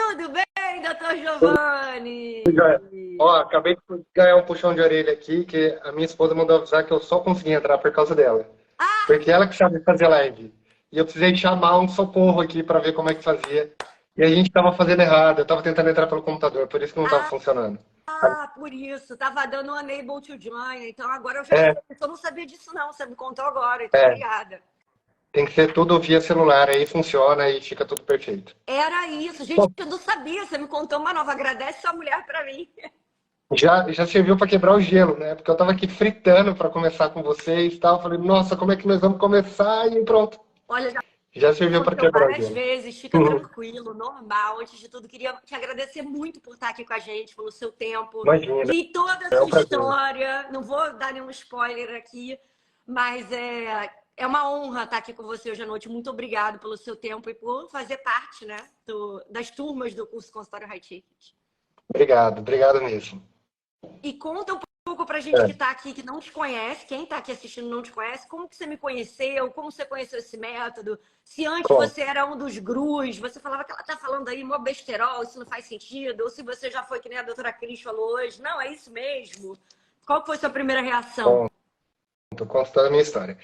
Tudo bem, doutor Giovanni? Já- Ó, acabei de ganhar um puxão de orelha aqui, que a minha esposa mandou avisar que eu só consegui entrar por causa dela. Porque ela que sabe fazer live. E eu precisei chamar um socorro aqui para ver como é que fazia. E a gente estava fazendo errado, eu estava tentando entrar pelo computador, por isso que não estava funcionando. Por isso, tava dando um unable to join, então agora eu já É, sei. Eu não sabia disso não, você me contou agora, então é, obrigada. tem que ser tudo via celular, aí funciona e fica tudo perfeito. Era isso, gente, Bom, eu não sabia, você me contou uma nova, agradece sua mulher pra mim. já serviu para quebrar o gelo, né? Porque eu estava aqui fritando para começar com vocês e tal. Falei, nossa, como é que nós vamos começar? E pronto, Olha, já já serviu para aconteceu quebrar o várias gelo. vezes, fica tranquilo, normal. Antes de tudo, queria te agradecer muito por estar aqui com a gente, pelo seu tempo. Imagina, Li toda a é sua um prazer. história, não vou dar nenhum spoiler aqui, mas é uma honra estar aqui com você hoje à noite. Muito obrigado pelo seu tempo e por fazer parte, né, das turmas do curso Consultório High Ticket. Obrigado, obrigado mesmo. E conta um pouco pra gente que É, está aqui, que não te conhece, quem está aqui assistindo não te conhece, como que você me conheceu, como você conheceu esse método, se antes bom, você era um dos grus, você falava que ela tá falando aí mó besterol, isso não faz sentido, ou se você já foi que nem a doutora Cris falou hoje, não, é isso mesmo. Qual foi a sua primeira reação? tô contando a minha história.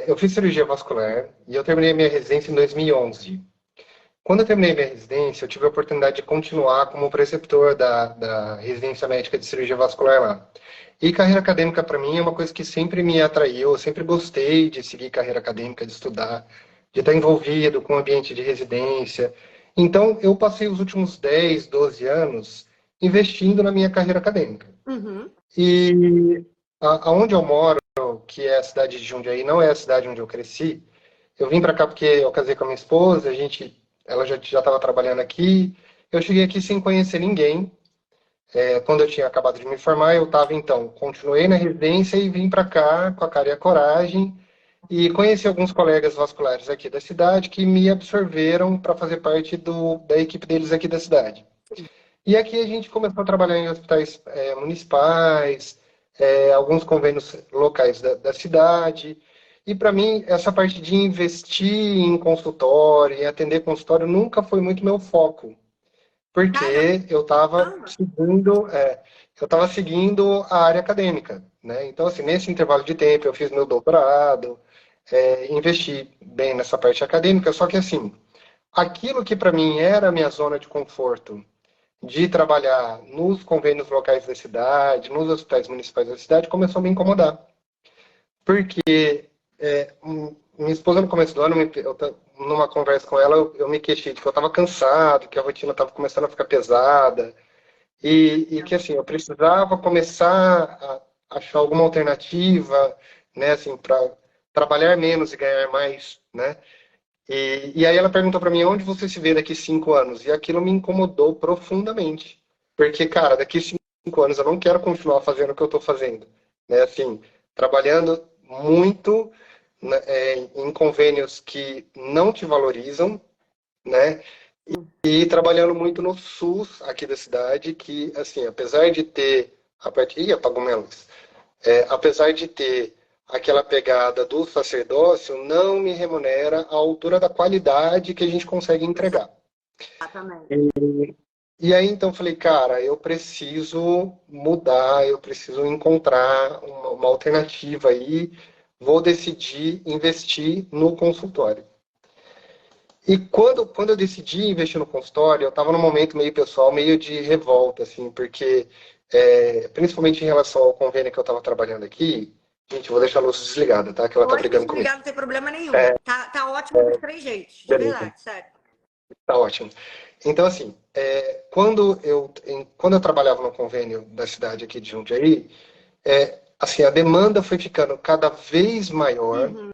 Eu fiz cirurgia vascular e eu terminei minha residência em 2011. Quando eu terminei minha residência, eu tive a oportunidade de continuar como preceptor da residência médica de cirurgia vascular lá. E carreira acadêmica, para mim, é uma coisa que sempre me atraiu. Eu sempre gostei de seguir carreira acadêmica, de estudar, de estar envolvido com o ambiente de residência. Então, eu passei os últimos 10, 12 anos investindo na minha carreira acadêmica. Uhum. E aonde eu moro, que é a cidade de Jundiaí, não é a cidade onde eu cresci. Eu vim para cá porque eu casei com a minha esposa, ela já estava trabalhando aqui. Eu cheguei aqui sem conhecer ninguém. Quando eu tinha acabado de me formar, eu estava então, continuei na residência e vim para cá com a cara e a coragem e conheci alguns colegas vasculares aqui da cidade que me absorveram para fazer parte da equipe deles aqui da cidade. E aqui a gente começou a trabalhar em hospitais municipais, alguns convênios locais da cidade. E para mim, essa parte de investir em consultório, em atender consultório, nunca foi muito meu foco, porque eu estava seguindo a área acadêmica, né? Então, assim, nesse intervalo de tempo, eu fiz meu doutorado, investi bem nessa parte acadêmica, só que assim, aquilo que para mim era a minha zona de conforto, de trabalhar nos convênios locais da cidade, nos hospitais municipais da cidade, começou a me incomodar. Porque minha esposa, no começo do ano, numa conversa com ela, eu me queixei de que eu estava cansado, que a rotina estava começando a ficar pesada, e que assim, eu precisava começar a achar alguma alternativa, né, assim, para trabalhar menos e ganhar mais, né? E aí ela perguntou para mim, onde você se vê daqui 5 anos? E aquilo me incomodou profundamente. Porque, cara, daqui 5 anos eu não quero continuar fazendo o que eu estou fazendo. Né? Assim, trabalhando muito, né, em convênios que não te valorizam, né? E trabalhando muito no SUS aqui da cidade, que, assim, apesar de ter a parte... Ih, apagou minha luz. Apesar de ter aquela pegada do sacerdócio, não me remunera à altura da qualidade que a gente consegue entregar. Exatamente. E aí então falei, cara, eu preciso mudar, eu preciso encontrar uma alternativa aí, vou decidir investir no consultório. E quando eu decidi investir no consultório, eu estava num momento meio pessoal, meio de revolta, assim, porque, principalmente em relação ao convênio que eu estava trabalhando aqui, gente, eu vou deixar a luz desligada, tá? Que ela tá Pode brigando comigo. desligar, não tem problema nenhum. Tá ótimo dos três jeitos, de Beleza, verdade, sério. tá ótimo. Então, assim, quando eu trabalhava no convênio da cidade aqui de Jundiaí, assim, a demanda foi ficando cada vez maior, Uhum.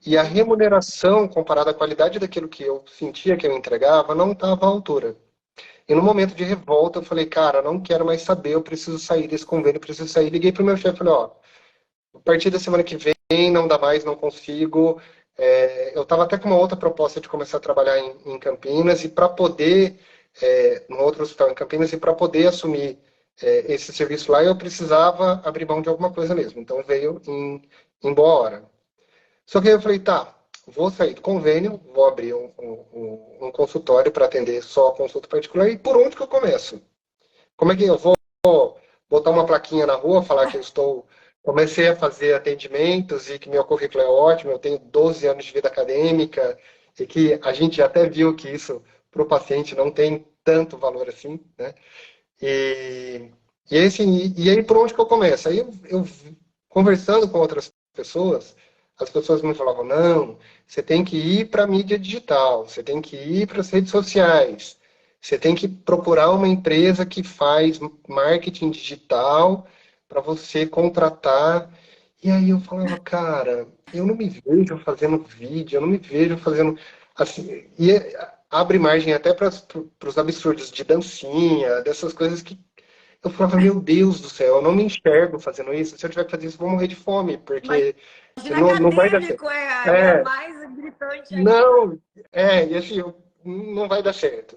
e a remuneração, comparada à qualidade daquilo que eu sentia que eu entregava, não estava à altura. E no momento de revolta, eu falei, cara, não quero mais saber, eu preciso sair desse convênio, eu preciso sair. Liguei pro meu chefe e falei, ó, a partir da semana que vem, não dá mais, não consigo. Eu estava até com uma outra proposta de começar a trabalhar em Campinas, e para poder, num outro hospital em Campinas, e para poder assumir esse serviço lá, eu precisava abrir mão de alguma coisa mesmo. Então veio em boa hora. Só que aí eu falei, tá, vou sair do convênio, vou abrir um consultório para atender só consulta particular. E por onde que eu começo? Como é que eu vou botar uma plaquinha na rua, falar que comecei a fazer atendimentos e que meu currículo é ótimo, eu tenho 12 anos de vida acadêmica e que a gente já até viu que isso para o paciente não tem tanto valor assim, né? E, e aí por onde que eu começo? Aí eu conversando com outras pessoas, as pessoas me falavam, não, você tem que ir para a mídia digital, você tem que ir para as redes sociais, você tem que procurar uma empresa que faz marketing digital para você contratar. E aí eu falava, cara, eu não me vejo fazendo vídeo, eu não me vejo fazendo assim, abre margem até para os absurdos de dancinha, dessas coisas que eu falava, meu Deus do céu, eu não me enxergo fazendo isso. Se eu tiver que fazer isso, eu vou morrer de fome, porque Imagina não vai dar certo. acadêmico, aí é mais gritante ainda. Não, e assim, não vai dar certo.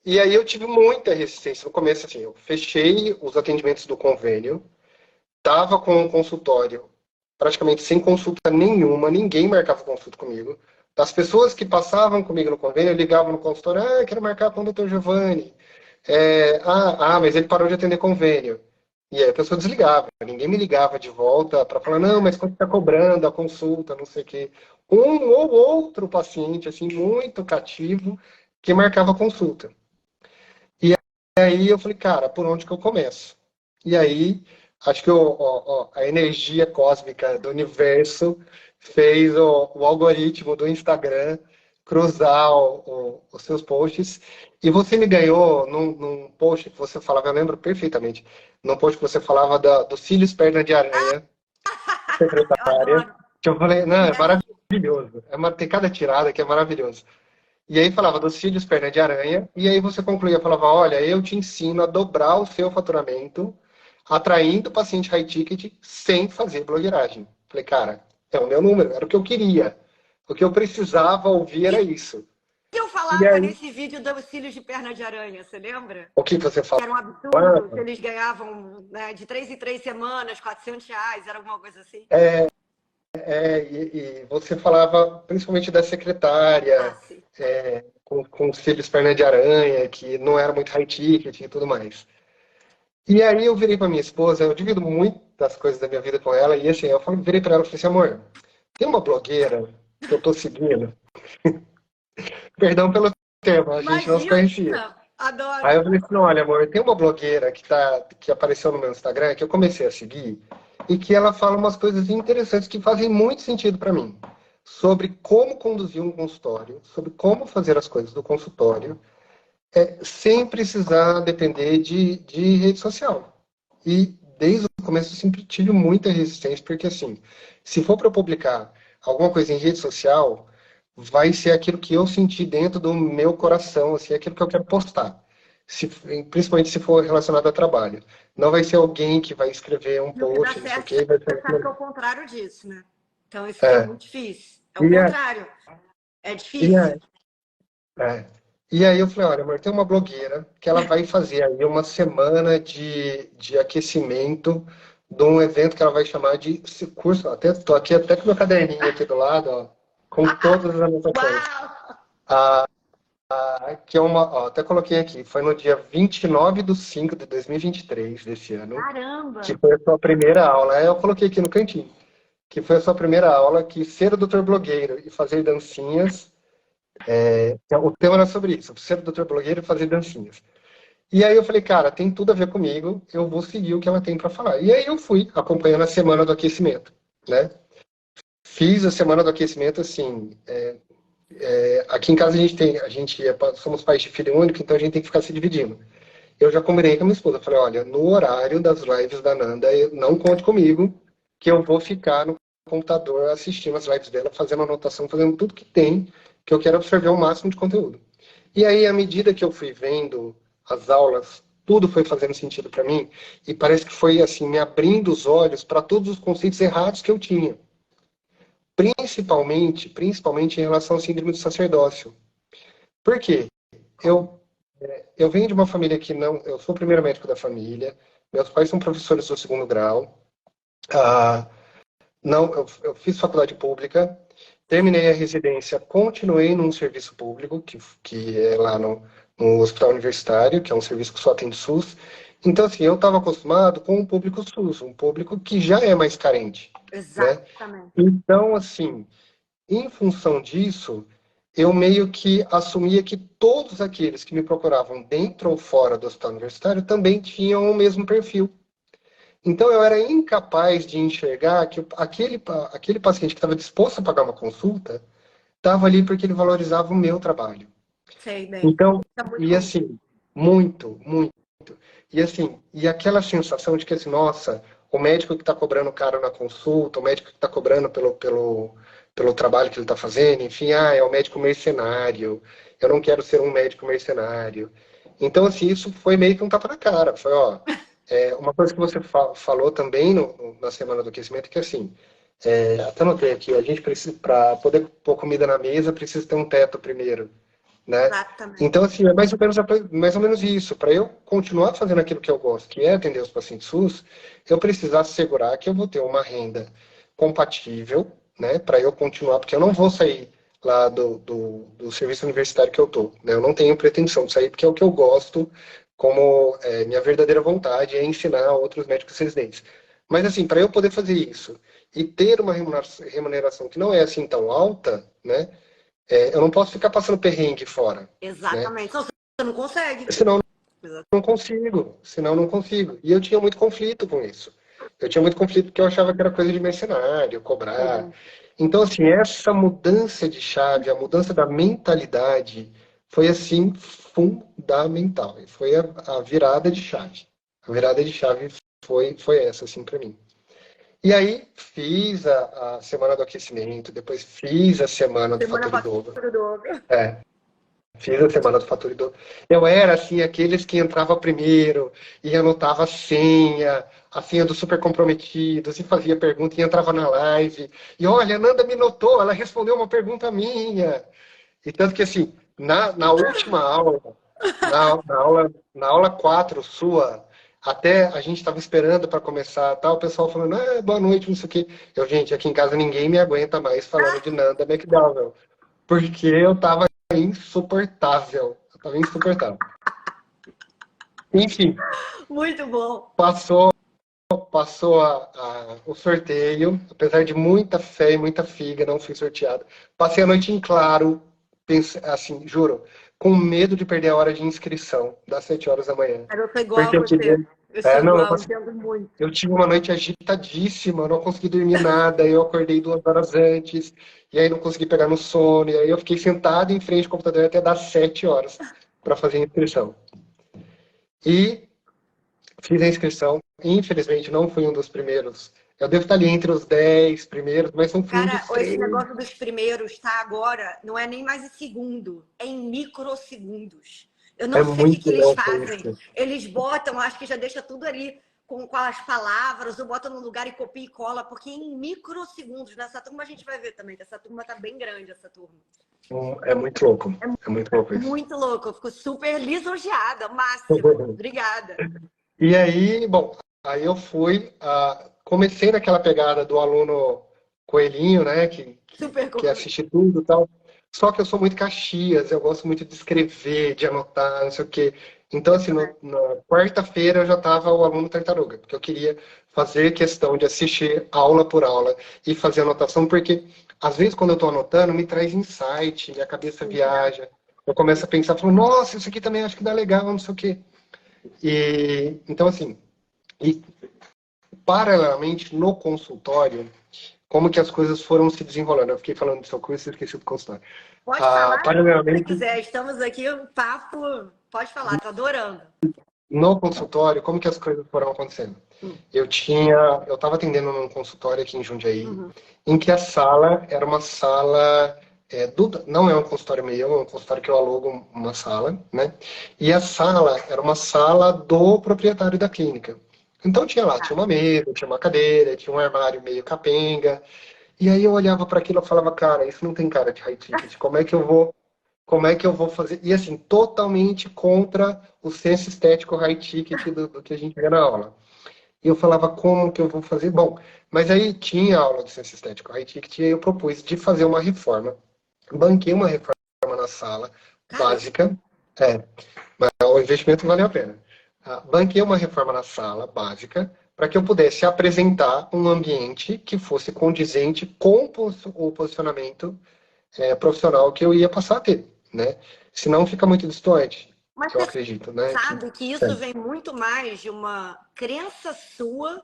E aí eu tive muita resistência no começo, assim, eu fechei os atendimentos do convênio, tava com um consultório praticamente sem consulta nenhuma, ninguém marcava consulta comigo. Das pessoas que passavam comigo no convênio, ligavam no consultório, quero marcar com o doutor Giovanni. Mas ele parou de atender convênio. E aí a pessoa desligava, ninguém me ligava de volta para falar, não, mas quanto está cobrando a consulta, não sei o quê. Um ou outro paciente, assim, muito cativo, que marcava consulta. E aí eu falei, cara, por onde que eu começo? E aí, acho que a energia cósmica do universo fez o algoritmo do Instagram cruzar os seus posts. E você me ganhou num post que você falava, eu lembro perfeitamente, num post que você falava dos cílios perna de aranha, Eu secretária, adoro. que eu falei, não, E é aí, maravilhoso. Tem cada tirada que é maravilhoso. E aí falava dos cílios perna de aranha, e aí você concluía, falava, olha, eu te ensino a dobrar o seu faturamento, atraindo paciente high ticket sem fazer blogueiragem. Falei, cara, é o meu número, era o que eu queria. O que eu precisava ouvir era isso. eu E falava aí, nesse vídeo dos cílios de perna de aranha, você lembra? o que você Que fala? era um absurdo, que eles ganhavam, né, de 3 em 3 semanas, R$ 400, era alguma coisa assim. E você falava principalmente da secretária, Ah, sim. com os cílios perna de aranha, que não era muito high ticket e tudo mais. E aí eu virei para minha esposa, eu divido muitas coisas da minha vida com ela, e assim, virei para ela e falei assim, amor, tem uma blogueira que eu tô seguindo, perdão pelo termo, a gente não se conhecia. Imagina! Adoro. Aí eu falei assim, olha, amor, tem uma blogueira que apareceu no meu Instagram, que eu comecei a seguir, e que ela fala umas coisas interessantes que fazem muito sentido para mim, sobre como conduzir um consultório, sobre como fazer as coisas do consultório, sem precisar depender de rede social. E desde o começo eu sempre tive muita resistência, porque assim, se for para eu publicar alguma coisa em rede social, vai ser aquilo que eu senti dentro do meu coração, assim, aquilo que eu quero postar. Se, principalmente se for relacionado a trabalho. Não vai ser alguém que vai escrever um E o que dá post, não sei o certo, quê, vai você sabe que é ser... o contrário disso, né? Então, isso que é É, muito difícil. É o e, a, contrário. É e, a, difícil. é. E aí eu falei, olha, amor, tem uma blogueira que ela vai fazer aí uma semana de aquecimento de um evento que ela vai chamar de esse curso. Estou aqui até com meu caderninho aqui do lado, ó, com todas as anotações. Uau! Que é uma, ó, até coloquei aqui, foi no dia 29/5/2023 desse ano, que Caramba! foi a sua primeira aula. Aí eu coloquei aqui no cantinho, que foi a sua primeira aula, que ser o doutor blogueiro e fazer dancinhas, o tema era sobre isso, ser o doutor blogueiro e fazer dancinhas. E aí eu falei, cara, tem tudo a ver comigo, eu vou seguir o que ela tem para falar. E aí eu fui acompanhando a semana do aquecimento, né? Fiz a semana do aquecimento, assim, aqui em casa somos pais de filho único, então a gente tem que ficar se dividindo. Eu já combinei com a minha esposa, falei, olha, no horário das lives da Nanda, não conte comigo, que eu vou ficar no computador assistindo as lives dela, fazendo anotação, fazendo tudo que tem, que eu quero absorver o máximo de conteúdo. E aí, à medida que eu fui vendo as aulas, tudo foi fazendo sentido para mim, e parece que foi assim, me abrindo os olhos para todos os conceitos errados que eu tinha. Principalmente em relação ao síndrome do sacerdócio. Por quê? Eu, eu venho de uma família que não. Eu sou o primeiro médico da família, meus pais são professores do segundo grau. Não, eu fiz faculdade pública, terminei a residência, continuei num serviço público, que é lá no Hospital Universitário, que é um serviço que só atende SUS. Então, assim, eu estava acostumado com o público SUS, um público que já é mais carente, né? Exatamente. Então, assim, em função disso, eu meio que assumia que todos aqueles que me procuravam dentro ou fora do hospital universitário também tinham o mesmo perfil. Então eu era incapaz de enxergar que aquele paciente que estava disposto a pagar uma consulta estava ali porque ele valorizava o meu trabalho. Sei bem. Então, Tá muito e comum. assim, muito, muito. E assim, e aquela sensação de que assim, nossa, o médico que está cobrando caro na consulta, o médico que está cobrando pelo trabalho que ele está fazendo, enfim, é o médico mercenário, eu não quero ser um médico mercenário. Então, assim, isso foi meio que um tapa na cara. Foi, ó, uma coisa que você falou também na semana do aquecimento, que assim, até notei aqui, a gente precisa, para poder pôr comida na mesa, precisa ter um teto primeiro, né? Exatamente. Então, assim, é mais ou menos isso. Para eu continuar fazendo aquilo que eu gosto, que é atender os pacientes SUS, eu preciso assegurar que eu vou ter uma renda compatível, né? Para eu continuar, porque eu não vou sair lá do serviço universitário que eu tô, né? Eu não tenho pretensão de sair, porque é o que eu gosto, como minha verdadeira vontade é ensinar outros médicos residentes. Mas, assim, para eu poder fazer isso e ter uma remuneração que não é assim tão alta, né? Eu não posso ficar passando perrengue fora, né? Exatamente. Senão você não consegue. Senão não consigo, senão não consigo. E eu tinha muito conflito com isso. Eu tinha muito conflito porque eu achava que era coisa de mercenário, cobrar. Uhum. Então, assim, essa mudança de chave, a mudança da mentalidade foi, assim, fundamental. E foi a virada de chave. A virada de chave foi essa, assim, para mim. E aí, fiz a semana do aquecimento, depois fiz a semana do Semana fator em passada dobro. pro dobro. Fiz a semana do fator em dobro. Eu era, assim, aqueles que entrava primeiro e anotava a senha dos super comprometidos, e fazia pergunta e entrava na live. E olha, a Nanda me notou, ela respondeu uma pergunta minha. E tanto que, assim, na última aula, na aula 4 sua, até a gente estava esperando para começar, tal, o pessoal falando, boa noite, não sei o quê. Eu, gente, aqui em casa ninguém me aguenta mais falando de Nanda McDowell, porque eu tava insuportável. Eu tava insuportável. Enfim, Muito bom. passou o sorteio, apesar de muita fé e muita figa, não fui sorteado. Passei a noite em claro, assim, juro, com medo de perder a hora de inscrição, das 7 horas da manhã. Eu sou igual Porque a eu queria. você. Eu sou Não, igual, entendo muito. eu tive uma noite agitadíssima, eu não consegui dormir nada, eu acordei 2 horas antes, e aí não consegui pegar no sono, e aí eu fiquei sentado em frente ao computador até dar 7 horas para fazer a inscrição. E fiz a inscrição, infelizmente não fui um dos primeiros. Eu devo estar ali entre os 10 primeiros, mas não fui um Cara, dos esse 3. negócio dos primeiros, tá? Agora, não é nem mais em segundo, é em microsegundos. Eu É não sei o que muito eles louco fazem. isso. Eles botam, acho que já deixa tudo ali com as palavras, ou botam no lugar e copia e cola, porque em microsegundos, nessa turma a gente vai ver também, que essa turma tá bem grande, essa turma. É muito louco. É muito louco isso. Muito louco, eu fico super lisonjeada, máximo. Obrigada. E aí, bom, aí eu fui, comecei naquela pegada do aluno coelhinho, né, Super que cool. assiste tudo e tal. Só que eu sou muito Caxias, eu gosto muito de escrever, de anotar, não sei o quê. Então, assim, na quarta-feira eu já estava o aluno tartaruga, porque eu queria fazer questão de assistir aula por aula e fazer anotação, porque às vezes quando eu estou anotando me traz insight, minha cabeça viaja, eu começo a pensar, falo, nossa, isso aqui também acho que dá legal, não sei o quê. E, então, assim, e paralelamente no consultório, como que as coisas foram se desenrolando. Eu fiquei falando do seu curso e esqueci do consultório. Pode falar o que você Paralelamente, quiser, estamos aqui, um papo. Pode falar, tô adorando. no consultório, como que as coisas foram acontecendo? Eu estava atendendo num consultório aqui em Jundiaí, em que a sala era uma sala, não é um consultório meu, é um consultório que eu alugo uma sala, né? E a sala era uma sala do proprietário da clínica. Então tinha uma mesa, tinha uma cadeira, tinha um armário meio capenga. E aí eu olhava para aquilo e falava, cara, isso não tem cara de high ticket. Como é que eu vou fazer? E assim, totalmente contra o senso estético high ticket do que a gente vê na aula. E eu falava, como que eu vou fazer? Bom, mas aí tinha aula de ciência estética, aí que eu propus de fazer uma reforma. Banquei uma reforma na sala, Caramba, básica, é, mas o investimento valeu a pena. Banquei uma reforma na sala, básica, para que eu pudesse apresentar um ambiente que fosse condizente com o posicionamento profissional que eu ia passar a ter, né? Senão fica muito distante, mas eu você acredito, né? sabe que isso vem muito mais de uma crença sua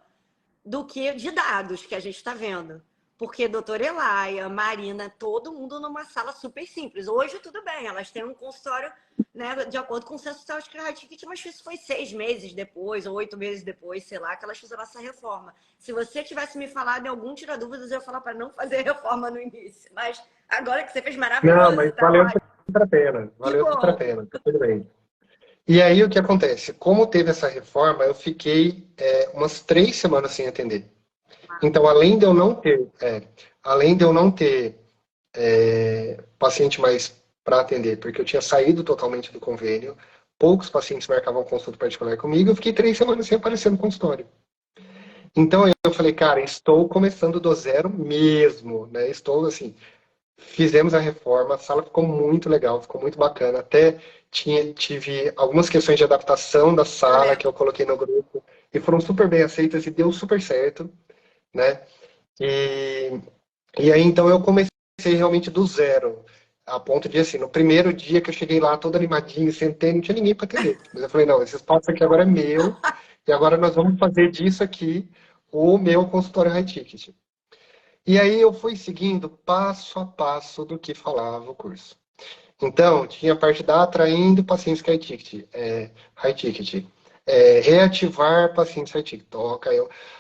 do que de dados que a gente está vendo. Porque doutora Elaia, Marina, todo mundo numa sala super simples. Hoje, tudo bem, elas têm um consultório, né, de acordo com o censo de High Ticket, mas isso foi 6 meses depois, ou 8 meses depois, sei lá, que elas fizeram essa reforma. Se você tivesse me falado em algum tira dúvidas, eu ia falar para não fazer reforma no início. Mas agora que você fez Não, maravilhoso, mas tá valeu ótimo. super a pena, Que valeu super a bom. pena, tá tudo bem. E aí o que acontece? Como teve essa reforma, eu fiquei umas 3 semanas sem atender. Então, além de eu não ter paciente mais para atender, porque eu tinha saído totalmente do convênio, poucos pacientes marcavam consulta particular comigo, eu fiquei 3 semanas sem aparecer no consultório. Então eu falei, cara, estou começando do zero mesmo, né? Estou assim, fizemos a reforma, a sala ficou muito legal, ficou muito bacana. Até tive algumas questões de adaptação da Eu sala que lembro. eu coloquei no grupo e foram super bem aceitas e deu super certo, né? E, e aí então eu comecei realmente do zero, a ponto de assim, no primeiro dia que eu cheguei lá todo animadinho, sentei, não tinha ninguém para atender. Mas eu falei, não, esse espaço aqui agora é meu e agora nós vamos fazer disso aqui o meu consultório high ticket. E aí eu fui seguindo passo a passo do que falava o curso. Então, tinha a parte da atraindo pacientes high ticket, reativar pacientes high ticket. Toca,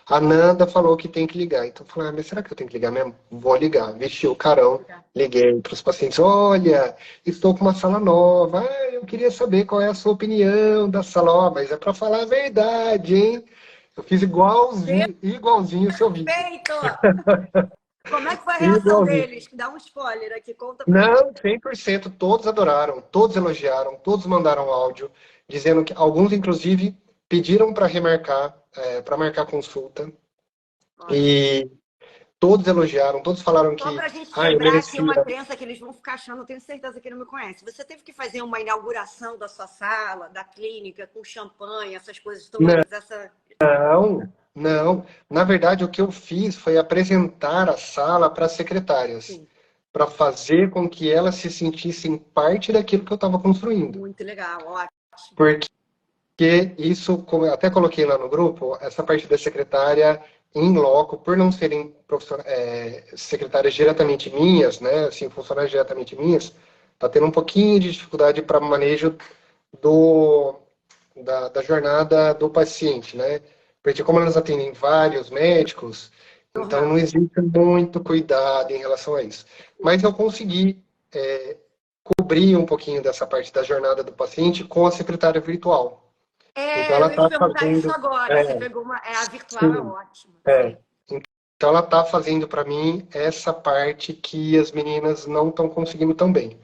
a Nanda falou que tem que ligar. Então, eu falei, mas será que eu tenho que ligar mesmo? Vou ligar. Vesti o carão, liguei para os pacientes, olha, estou com uma sala nova. Eu queria saber qual é a sua opinião da sala. Mas é para falar a verdade, hein? Eu fiz igualzinho o seu vídeo. Perfeito! Como é que foi a reação Igualzinho. deles? Dá um spoiler aqui, conta pra gente. Não, 100%, todos adoraram, todos elogiaram, todos mandaram áudio, dizendo que alguns, inclusive, pediram para remarcar, para marcar consulta, Ótimo. e todos elogiaram, todos falaram Só que, para a gente eu quebrar aqui uma merecia. crença que eles vão ficar achando, eu tenho certeza que ele não me conhece. Você teve que fazer uma inauguração da sua sala, da clínica, com champanhe, essas coisas todas, essa. Não, não. Na verdade, o que eu fiz foi apresentar a sala para as secretárias, Sim, para fazer com que elas se sentissem parte daquilo que eu estava construindo. muito legal, ótimo. Porque isso, como eu até coloquei lá no grupo, essa parte da secretária em loco, por não serem secretárias diretamente minhas, né, assim, funcionárias diretamente minhas, tá tendo um pouquinho de dificuldade para manejo do, da jornada do paciente, né? Porque como elas atendem vários médicos, então Normal. não existe muito cuidado em relação a isso. Mas eu consegui cobrir um pouquinho dessa parte da jornada do paciente com a secretária virtual. Então É, ela eu ia te está perguntar isso fazendo. agora. Você pegou uma. É, a virtual é Sim, ótima. é. Sim. Então ela está fazendo para mim essa parte que as meninas não estão conseguindo tão bem.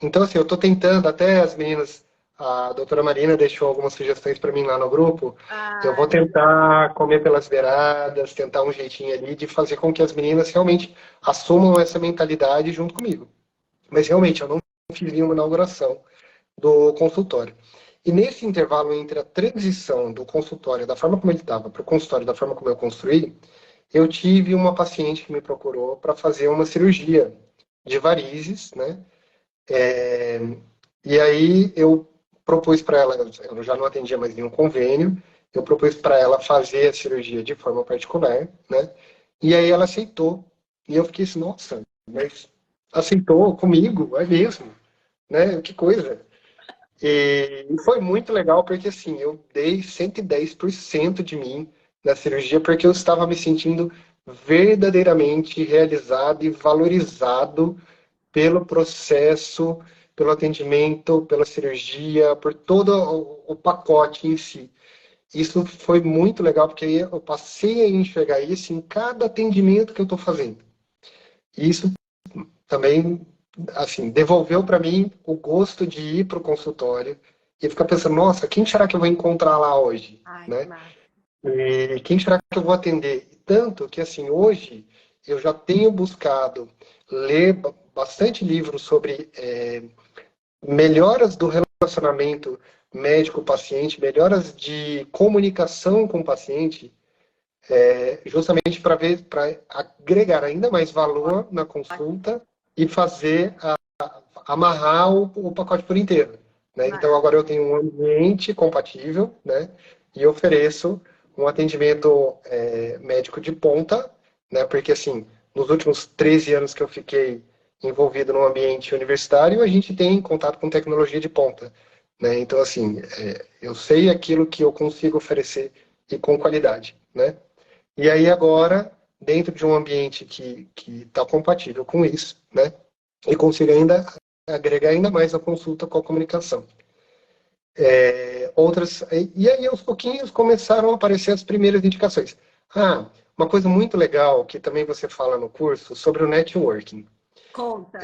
Então, assim, eu estou tentando, até as meninas, a doutora Marina deixou algumas sugestões para mim lá no grupo. Eu Ah, vou tentar comer pelas beiradas, tentar um jeitinho ali de fazer com que as meninas realmente assumam essa mentalidade junto comigo. Mas realmente, eu não fiz nenhuma inauguração do consultório. E nesse intervalo entre a transição do consultório, da forma como ele estava, para o consultório, da forma como eu construí, eu tive uma paciente que me procurou para fazer uma cirurgia de varizes, né? E aí eu propus para ela, eu já não atendia mais nenhum convênio, eu propus para ela fazer a cirurgia de forma particular, né? E aí ela aceitou. E eu fiquei assim, nossa, mas aceitou comigo, é mesmo, né? Que coisa. E foi muito legal porque assim, eu dei 110% de mim na cirurgia porque eu estava me sentindo verdadeiramente realizado e valorizado pelo processo, pelo atendimento, pela cirurgia, por todo o pacote em si. Isso foi muito legal porque aí eu passei a enxergar isso em cada atendimento que eu estou fazendo. E isso também, assim, devolveu para mim o gosto de ir para o consultório e ficar pensando, nossa, quem será que eu vou encontrar lá hoje, ai, que né? massa. E quem será que eu vou atender? Tanto que, assim, hoje eu já tenho buscado ler bastante livros sobre melhoras do relacionamento médico-paciente, melhoras de comunicação com o paciente, justamente para ver, para agregar ainda mais valor na consulta e fazer amarrar o pacote por inteiro, né? Então agora eu tenho um ambiente compatível, né? E ofereço um atendimento médico de ponta, né? Porque assim, nos últimos 13 anos que eu fiquei envolvido no ambiente universitário, a gente tem contato com tecnologia de ponta, né? Então assim, eu sei aquilo que eu consigo oferecer e com qualidade, né? E aí agora, dentro de um ambiente que está compatível com isso, né? E consigo ainda agregar ainda mais a consulta com a comunicação. E aí, aos pouquinhos, começaram a aparecer as primeiras indicações. Ah, uma coisa muito legal que também você fala no curso sobre o networking. Conta.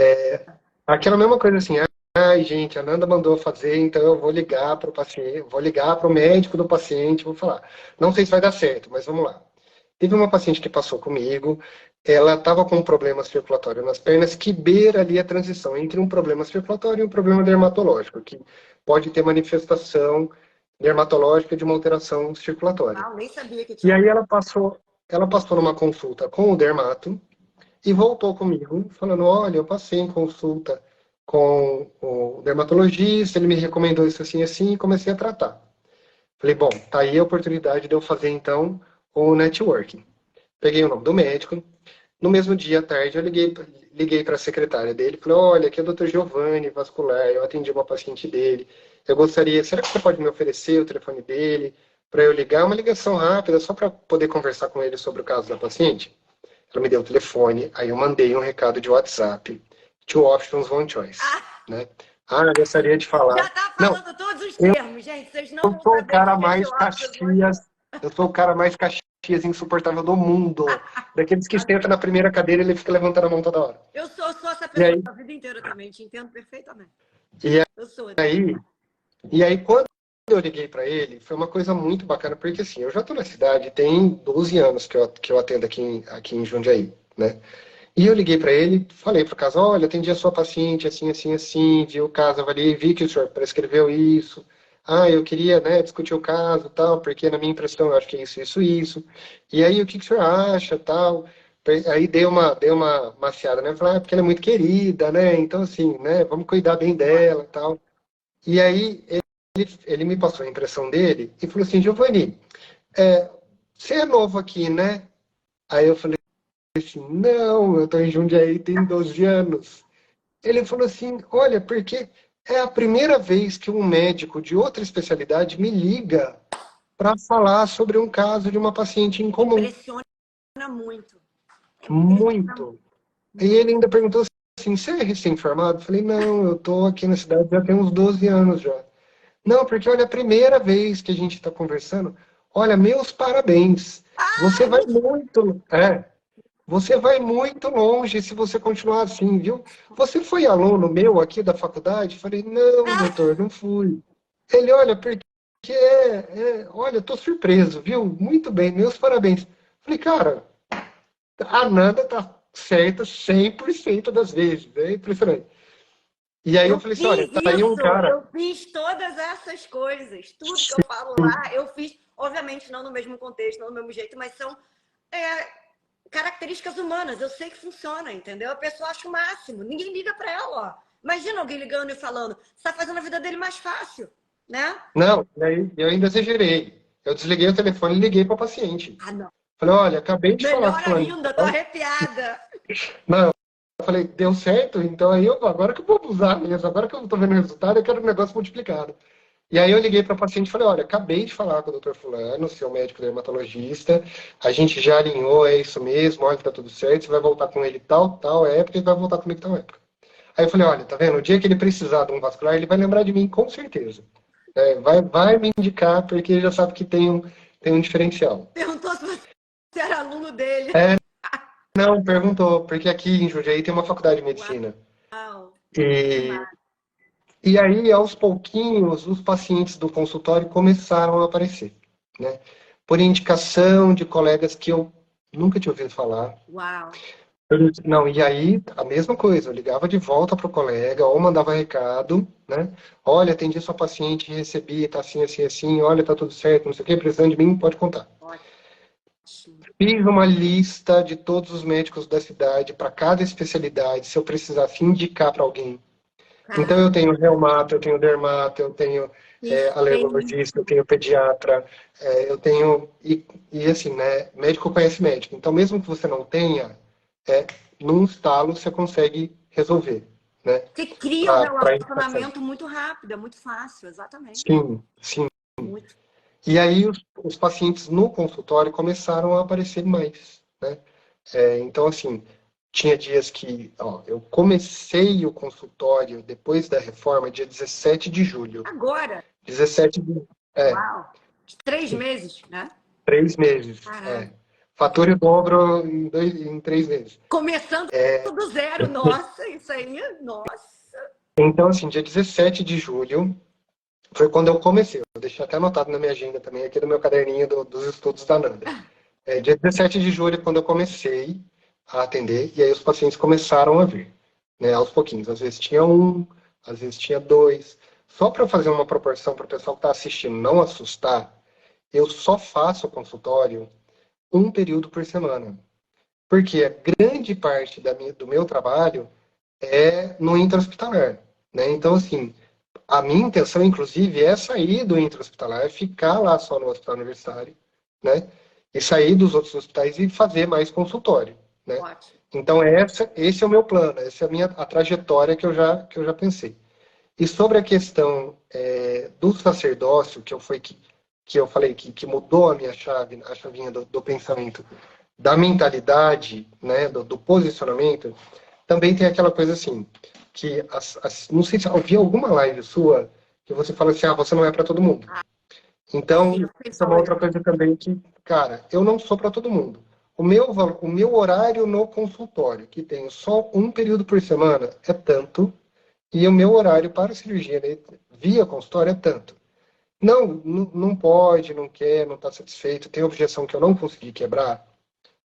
Aquela mesma coisa assim, ai, gente, a Nanda mandou fazer, então eu vou ligar para o paciente, vou ligar para o médico do paciente, vou falar. Não sei se vai dar certo, mas vamos lá. Teve uma paciente que passou comigo, ela estava com um problema circulatório nas pernas que beira ali a transição entre um problema circulatório e um problema dermatológico, que pode ter manifestação dermatológica de uma alteração circulatória. Ah, eu nem sabia que E tinha. aí ela passou numa consulta com o dermato e voltou comigo, falando, olha, eu passei em consulta com o dermatologista, ele me recomendou isso assim, assim, e comecei a tratar. Falei, bom, tá aí a oportunidade de eu fazer, então, o networking. Peguei o nome do médico. No mesmo dia, à tarde, eu liguei para a secretária dele. Falei, olha, aqui é o Dr. Giovanni, vascular. Eu atendi uma paciente dele. Eu gostaria, será que você pode me oferecer o telefone dele para eu ligar? Uma ligação rápida, só para poder conversar com ele sobre o caso da paciente? Ela me deu o telefone, aí eu mandei um recado de WhatsApp. Two options, one choice. Ah, Né? Ah, eu gostaria de falar. já tá Não, falando todos os eu termos, gente. Vocês não vão sou o saber o cara que é mais two options, one choice. Caxias. Eu sou o cara mais Caxias insuportável do mundo. Daqueles que senta na primeira cadeira e ele fica levantando a mão toda hora. Eu sou essa E pessoa aí, a vida inteira também, te entendo perfeitamente. e Eu sou. aí, e aí quando eu liguei para ele, foi uma coisa muito bacana, porque assim, eu já estou na cidade, tem 12 anos que eu atendo aqui em Jundiaí, né? E eu liguei para ele, falei pro caso, olha, atendi a sua paciente assim, assim, assim, vi o caso, avaliei, vi que o senhor prescreveu isso. Ah, eu queria, né, discutir o caso, tal, porque na minha impressão eu acho que é isso, isso, isso. E aí, o que o senhor acha, tal? Aí dei uma maciada, né? Falei, ah, porque ela é muito querida, né? Então, assim, né, vamos cuidar bem dela, tal. E aí, ele me passou a impressão dele e falou assim, Giovanni, você é novo aqui, né? Aí eu falei, assim, não, eu tô em Jundiaí tem 12 anos. Ele falou assim, olha, porque é a primeira vez que um médico de outra especialidade me liga para falar sobre um caso de uma paciente em comum. Impressiona muito. Impressiona Muito. E muito. ele ainda perguntou assim, você é recém-formado? Eu falei, não, eu tô aqui na cidade já tem uns 12 anos já. Não, porque olha, a primeira vez que a gente está conversando, olha, meus parabéns. Você vai muito. Você vai muito longe se você continuar assim, viu? Você foi aluno meu aqui da faculdade? Falei, não, doutor, não fui. Ele, olha, porque olha, estou surpreso, viu? Muito bem, meus parabéns. Falei, cara, a Nanda tá certa 100% das vezes. É impressionante. E aí eu Eu falei assim, olha, fiz tá aí um isso, cara. eu fiz todas essas coisas. Tudo que eu falo lá, eu fiz, obviamente não no mesmo contexto, não do mesmo jeito, mas são é, características humanas. Eu sei que funciona, entendeu? A pessoa acha o máximo. Ninguém liga para ela, ó. Imagina alguém ligando e falando, você tá fazendo a vida dele mais fácil, né? Não, e aí eu ainda exagerei. Eu desliguei o telefone e liguei para o paciente. Ah, não. Falei, olha, acabei de falar com Melhor fulano. ainda, tô arrepiada. Não, eu falei, deu certo, então aí agora que eu vou usar mesmo, agora que eu estou vendo o resultado, eu quero um negócio multiplicado. E aí eu liguei para a paciente e falei, olha, acabei de falar com o doutor fulano, seu médico dermatologista, a gente já alinhou, é isso mesmo, olha, tá tudo certo, você vai voltar com ele tal época e vai voltar comigo tal época. Aí eu falei, olha, tá vendo, o dia que ele precisar de um vascular, ele vai lembrar de mim com certeza. Vai me indicar, porque ele já sabe que tem um diferencial. Perguntou se você era aluno dele. É, não, perguntou, porque aqui em Jundiaí tem uma faculdade de medicina. Uau. E E aí, aos pouquinhos, os pacientes do consultório começaram a aparecer, né? por indicação de colegas que eu nunca tinha ouvido falar. Uau. Não, e aí, a mesma coisa, eu ligava de volta pro colega, ou mandava recado, né? Olha, atendi sua paciente, recebi, tá assim, assim, assim, olha, tá tudo certo, não sei o que, precisando de mim, pode contar. Ótimo. Fiz uma lista de todos os médicos da cidade, para cada especialidade, se eu precisasse indicar para alguém. Então, eu Caramba. tenho reumato, eu tenho dermato, eu tenho alergologista, eu Perfeito. tenho pediatra, eu tenho... E assim, né? Médico conhece médico. Então, mesmo que você não tenha, num estalo você consegue resolver, né? Você cria um Para indicação. relacionamento muito rápido, é muito fácil, exatamente. Sim, sim. Muito. E aí, os pacientes no consultório começaram a aparecer mais, né? Então, assim, tinha dias que, ó, eu comecei o consultório depois da reforma, dia 17 de julho. Agora, 17 de, é, uau, 3 meses, né? 3 meses. Caramba. Fator o dobro em 3 meses. Começando do zero, nossa, isso aí, nossa. Então, assim, dia 17 de julho foi quando eu comecei. Eu deixei até anotado na minha agenda também, aqui no meu caderninho dos estudos da Nanda. Dia 17 de julho é quando eu comecei a atender, e aí os pacientes começaram a vir, né, aos pouquinhos. Às vezes tinha um, às vezes tinha dois. Só para fazer uma proporção para o pessoal que está assistindo não assustar, eu só faço consultório um período por semana. Porque a grande parte do meu trabalho é no intra-hospitalar, né? Então, assim, a minha intenção, inclusive, é sair do intra-hospitalar, ficar lá só no hospital universitário, né? E sair dos outros hospitais e fazer mais consultório, né? Ótimo. Então, esse é o meu plano, essa é a trajetória que eu já pensei. E sobre a questão do sacerdócio, que eu falei que mudou a minha chave, a chavinha do pensamento, da mentalidade, né, do posicionamento, também tem aquela coisa assim, que não sei se eu ouvi alguma live sua que você fala assim, você não é para todo mundo. Sim, Então, eu sei isso é uma falar outra isso. coisa também que, cara, eu não sou para todo mundo. O meu horário no consultório, que tenho só um período por semana, é tanto, e o meu horário para cirurgia, né, via consultório é tanto. Não pode, não quer, não está satisfeito, tem objeção que eu não consegui quebrar,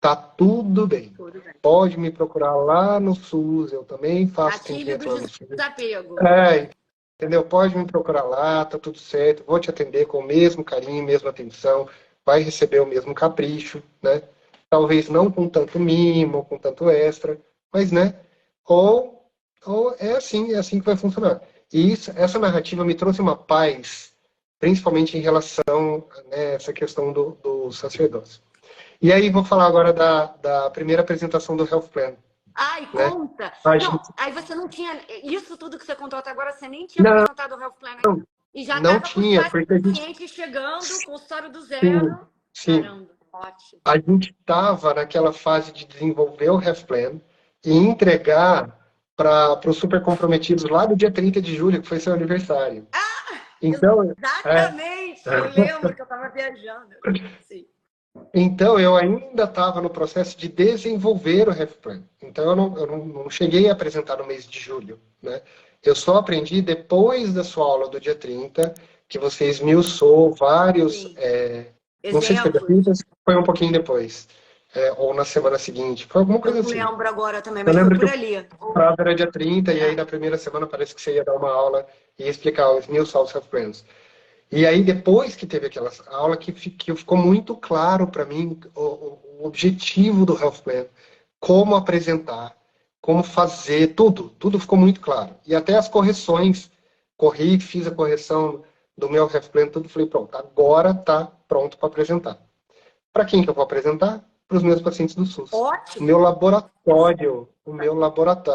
tá tudo bem. Tudo bem. Pode me procurar lá no SUS, eu também faço Gatilho atendimento do lá no SUS. desapego. Entendeu? Pode me procurar lá, tá tudo certo, vou te atender com o mesmo carinho, mesma atenção, vai receber o mesmo capricho, né? Talvez não com tanto mimo, com tanto extra, mas, né? Ou, ou é assim que vai funcionar. E essa narrativa me trouxe uma paz, principalmente em relação, né, a essa questão do sacerdócio. E aí vou falar agora da primeira apresentação do Health Plan, Ai, né? conta! A Não, gente aí você não tinha. Isso tudo que você contou até agora, você nem tinha não, apresentado o Health Plan ainda. E já não estava com os tinha, porque a gente pacientes chegando, consultório do sim, zero. sim. Caramba, ótimo. A gente estava naquela fase de desenvolver o Health Plan e entregar para os super comprometidos lá do dia 30 de julho, que foi seu aniversário. Então, é, Exatamente! Eu lembro que eu estava viajando. Sim. então eu ainda estava no processo de desenvolver o Health Plan. Então eu não cheguei a apresentar no mês de julho, né? Eu só aprendi depois da sua aula do dia 30, que você esmiuçou vários. Sim. Não sei se foi dia Exemplos. 30, se foi um pouquinho depois. Ou na semana seguinte. Foi alguma Eu coisa não assim. lembro agora também, Eu mas foi lembro que por o ali. prazo era dia 30, e aí É. na primeira semana parece que você ia dar uma aula e explicar os New South Friends. E aí depois que teve aquela aula que ficou muito claro para mim o objetivo do Health Plan, como apresentar, como fazer, tudo ficou muito claro. E até as correções, fiz a correção do meu Health Plan, tudo, falei, pronto, agora está pronto para apresentar. Para quem que eu vou apresentar? Para os meus pacientes do SUS. O Ótimo. meu laboratório.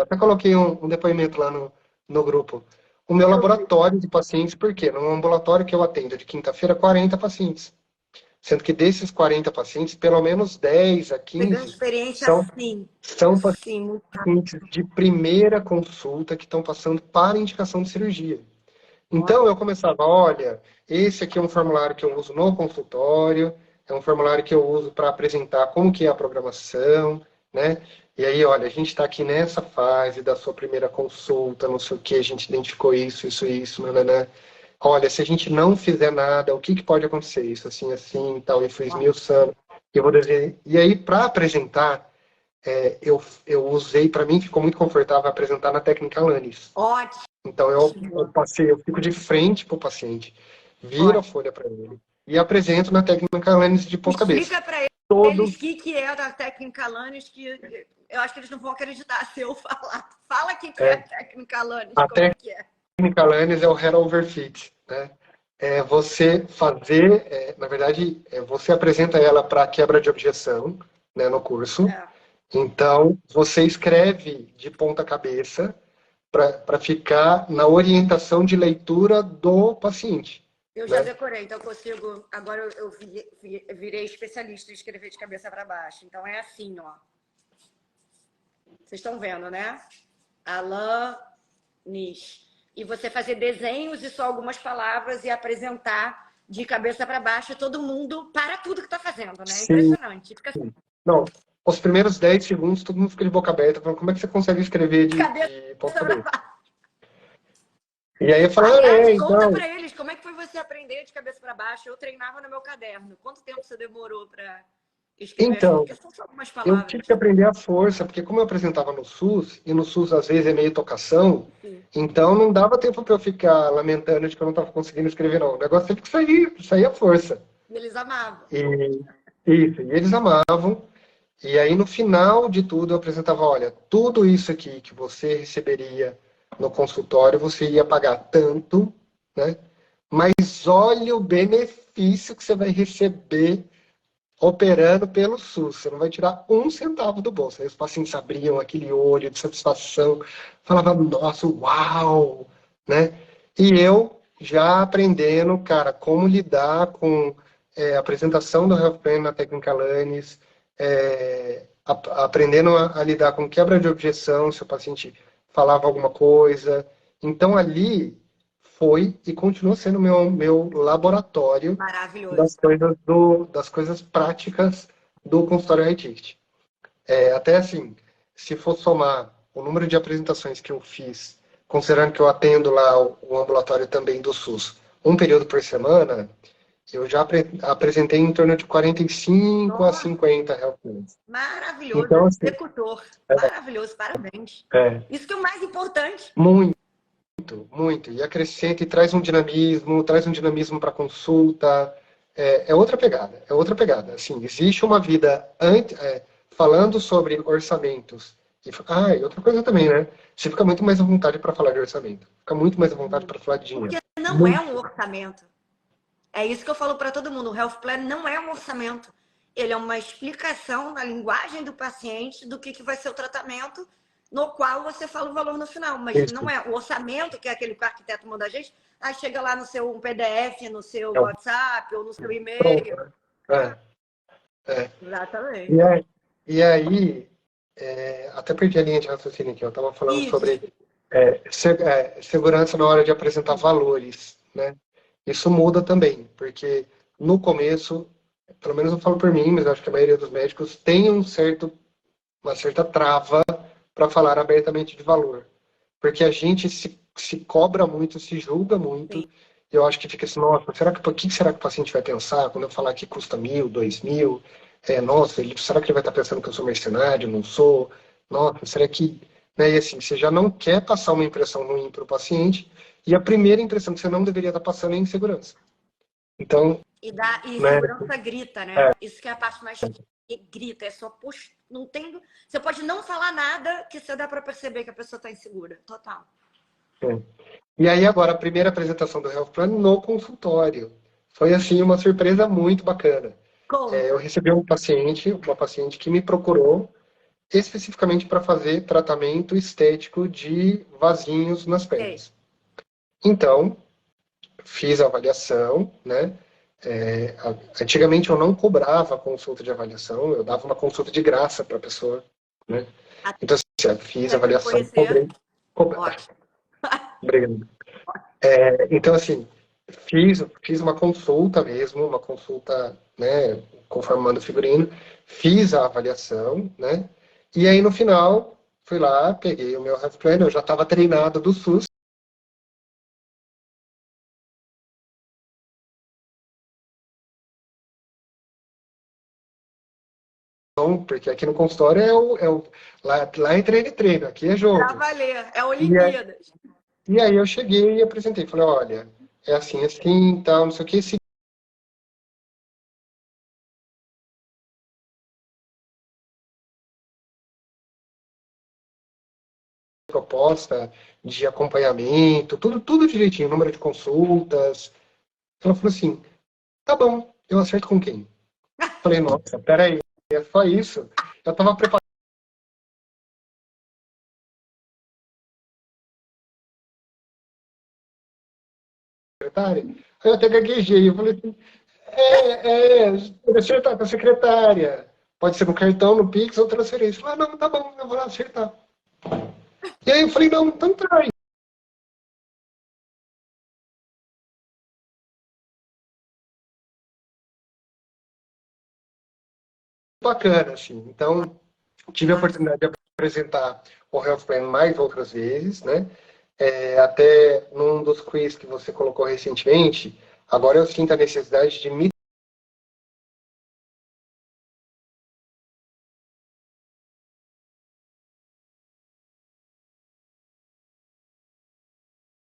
Até coloquei um depoimento lá no grupo. O meu Eu vi. laboratório de pacientes, por quê? No ambulatório que eu atendo de quinta-feira, 40 pacientes. Sendo que desses 40 pacientes, pelo menos 10 a Pegando 15 experiência são, assim. são Sim, muito pacientes de primeira consulta que estão passando para indicação de cirurgia. Então, ótimo. eu começava, olha, esse aqui é um formulário que eu uso no consultório, é um formulário que eu uso para apresentar como que é a programação, né? E aí, olha, a gente está aqui nessa fase da sua primeira consulta, não sei o que, a gente identificou isso, nananã. olha, se a gente não fizer nada, o que que pode acontecer? Isso assim, assim, tal, e fui esmiuçando. Eu vou desenhar. E aí, para apresentar, eu usei, para mim ficou muito confortável apresentar na técnica Alanis. Ótimo, Então eu fico de frente para o paciente, viro a ótimo. folha para ele e apresento na técnica Alanis de ponta cabeça. Explica para Todo eles o que é a técnica Alanis, que eu acho que eles não vão acreditar se eu falar. Fala o que é a é, técnica Alanis, a como é que é. técnica Alanis é o head over feet, né? É você fazer, na verdade, você apresenta ela para quebra de objeção, né, no curso. É. Então, você escreve de ponta cabeça para ficar na orientação de leitura do paciente, Eu já né? decorei, então eu consigo. Agora eu virei especialista em escrever de cabeça para baixo. Então é assim, ó. Vocês estão vendo, né? Alanis. E você fazer desenhos e só algumas palavras e apresentar de cabeça para baixo, todo mundo para tudo que está fazendo, né? É Sim. impressionante. Fica assim, Não, os primeiros 10 segundos todo mundo fica de boca aberta, falando como é que você consegue escrever de cabeça de ponta para cabeça? baixo. E aí eu falo, Aliás, conta então, para eles como é que foi você aprender de cabeça para baixo. Eu treinava no meu caderno. Quanto tempo você demorou para escrever assim? então, Porque são só algumas eu tive palavras. que aprender a força, porque como eu apresentava no SUS, e no SUS às vezes é meio tocação, Sim. então não dava tempo para eu ficar lamentando de que eu não estava conseguindo escrever, não. O negócio teve que sair a força. Eles amavam. E isso, e eles amavam. E aí no final de tudo eu apresentava, olha, tudo isso aqui que você receberia no consultório, você ia pagar tanto, né? Mas olha o benefício que você vai receber operando pelo SUS. Você não vai tirar um centavo do bolso. Aí os pacientes abriam aquele olho de satisfação, falavam, nossa, uau, né? E eu já aprendendo, cara, como lidar com a apresentação do Health Plan na técnica Alanis, aprendendo a lidar com quebra de objeção, se o paciente falava alguma coisa. Então ali foi e continua sendo meu laboratório Maravilhoso. das coisas práticas do consultório high ticket. Até assim, se for somar o número de apresentações que eu fiz, considerando que eu atendo lá o ambulatório também do SUS, um período por semana, eu já apresentei em torno de 45 a Nossa, 50 health plans. maravilhoso. Então, assim, Executor. Maravilhoso. Parabéns. é Isso que é o mais importante. muito, muito. E acrescenta e traz um dinamismo para consulta. É outra pegada, é outra pegada. Assim, existe uma vida falando sobre orçamentos. E outra coisa também, né? Você fica muito mais à vontade para falar de orçamento. Fica muito mais à vontade para falar de dinheiro. Porque não é Muito. um orçamento. É isso que eu falo para todo mundo. O Health Plan não é um orçamento. Ele é uma explicação na linguagem do paciente do que vai ser o tratamento, no qual você fala o valor no final. Mas não Isso. é o orçamento, que é aquele que o arquiteto manda a gente, aí chega lá no seu PDF, no seu É o WhatsApp ou no seu pronto, e-mail. né? É. Exatamente. E aí, e aí, até perdi a linha de raciocínio aqui. Eu estava falando Isso. sobre segurança na hora de apresentar valores, né? Isso muda também, porque no começo, pelo menos eu falo por mim, mas acho que a maioria dos médicos tem uma certa trava para falar abertamente de valor. Porque a gente se cobra muito, se julga muito, Sim. e eu acho que fica assim, nossa, o que será que o paciente vai pensar quando eu falar que custa 1.000, 2.000? Nossa, será que ele vai estar pensando que eu sou mercenário? Não sou? Nossa, será que... Né? E assim, você já não quer passar uma impressão ruim para o paciente, e a primeira impressão que você não deveria estar passando é insegurança. Então, E né? segurança grita, né? Isso que é a parte mais que grita, é só postura. Não tem. Você pode não falar nada que você dá para perceber que a pessoa está insegura. Total. E aí agora, a primeira apresentação do Health Plan no consultório. Foi assim uma surpresa muito bacana. Eu Conta. recebi uma paciente que me procurou especificamente para fazer tratamento estético de vasinhos nas Sei. pernas. Então, fiz a avaliação, né? Antigamente eu não cobrava consulta de avaliação, eu dava uma consulta de graça para a pessoa, né? Então, assim, eu fiz a Até me avaliação, conhecer. cobrei. Ótimo. Obrigado. Então, assim, fiz uma consulta mesmo, uma consulta, né, conforme manda o figurino, fiz a avaliação, né, e aí no final, fui lá, peguei o meu Health Plan, eu já estava treinado do SUS, porque aqui no consultório lá é treino e treino, aqui é Pra jogo. valer, é E aí, Olimpíadas. e aí eu cheguei e apresentei, falei, olha, é assim, tal, não sei o que, proposta de acompanhamento, tudo direitinho, número de consultas. Ela falou assim, tá bom, eu acerto com quem? Falei, nossa, peraí, é só isso? Eu estava preparado para a secretária, aí eu até gaguejei, eu falei assim, pode acertar com a secretária. Pode ser no cartão, no Pix ou transferência. Ah, não, tá bom, eu vou lá acertar. E aí eu falei, não, então traz. Bacana, assim. Então, tive a Nossa, oportunidade de apresentar o Health Plan mais outras vezes, né? Até num dos quiz que você colocou recentemente, agora eu sinto a necessidade de me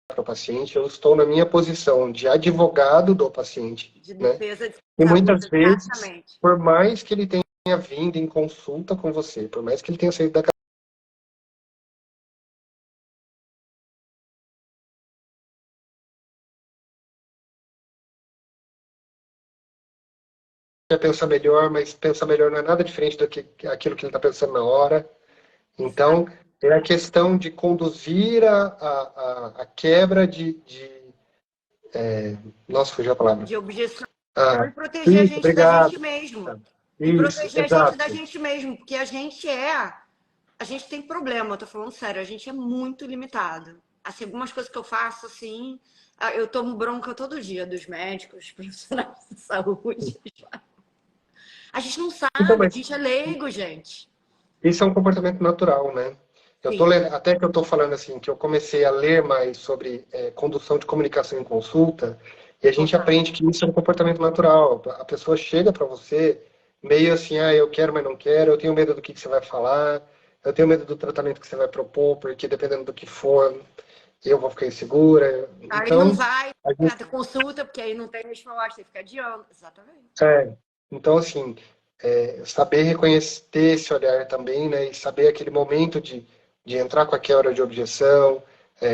para o paciente, eu estou na minha posição de advogado do paciente, de né? defesa de E saúde, muitas vezes, exatamente. por mais que ele tenha vindo em consulta com você, por mais que ele tenha saído da casa, pensar melhor, mas pensar melhor não é nada diferente do que aquilo que ele está pensando na hora. Exato. Então, é a questão de conduzir a quebra Nossa, fugiu a palavra. De objeção Ah, e proteger a isso, gente da obrigado. gente mesmo. E Isso, proteger a gente da exato. gente mesmo, porque a gente tem problema, eu tô falando sério, a gente é muito limitado. Assim, algumas coisas que eu faço, assim, eu tomo bronca todo dia dos médicos, profissionais de saúde. A gente não Então, sabe, a mas gente é leigo, gente. isso é um comportamento natural, né? Sim, Até que eu estou falando assim, que eu comecei a ler mais sobre condução de comunicação em consulta, e a gente total. aprende que isso é um comportamento natural. A pessoa chega para você meio assim, eu quero, mas não quero, eu tenho medo do que você vai falar, eu tenho medo do tratamento que você vai propor, porque dependendo do que for, eu vou ficar insegura. Aí não Então, vai a gente, na consulta, porque aí não tem resposta, tem que ficar adiando. Exatamente. é, então assim, saber reconhecer ter esse olhar também, né, e saber aquele momento de entrar com a quebra de objeção,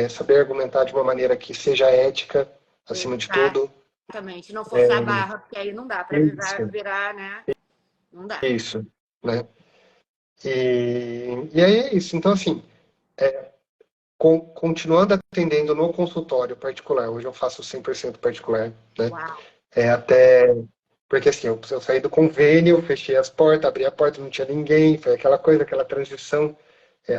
saber argumentar de uma maneira que seja ética, acima de tudo. Exatamente. Não forçar a barra, porque aí não dá para Isso, virar, né? Não dá. isso, né? E aí é isso. Então, assim, continuando atendendo no consultório particular, hoje eu faço 100% particular, né? Uau. Até porque assim, eu saí do convênio, fechei as portas, abri a porta, não tinha ninguém, foi aquela coisa, aquela transição.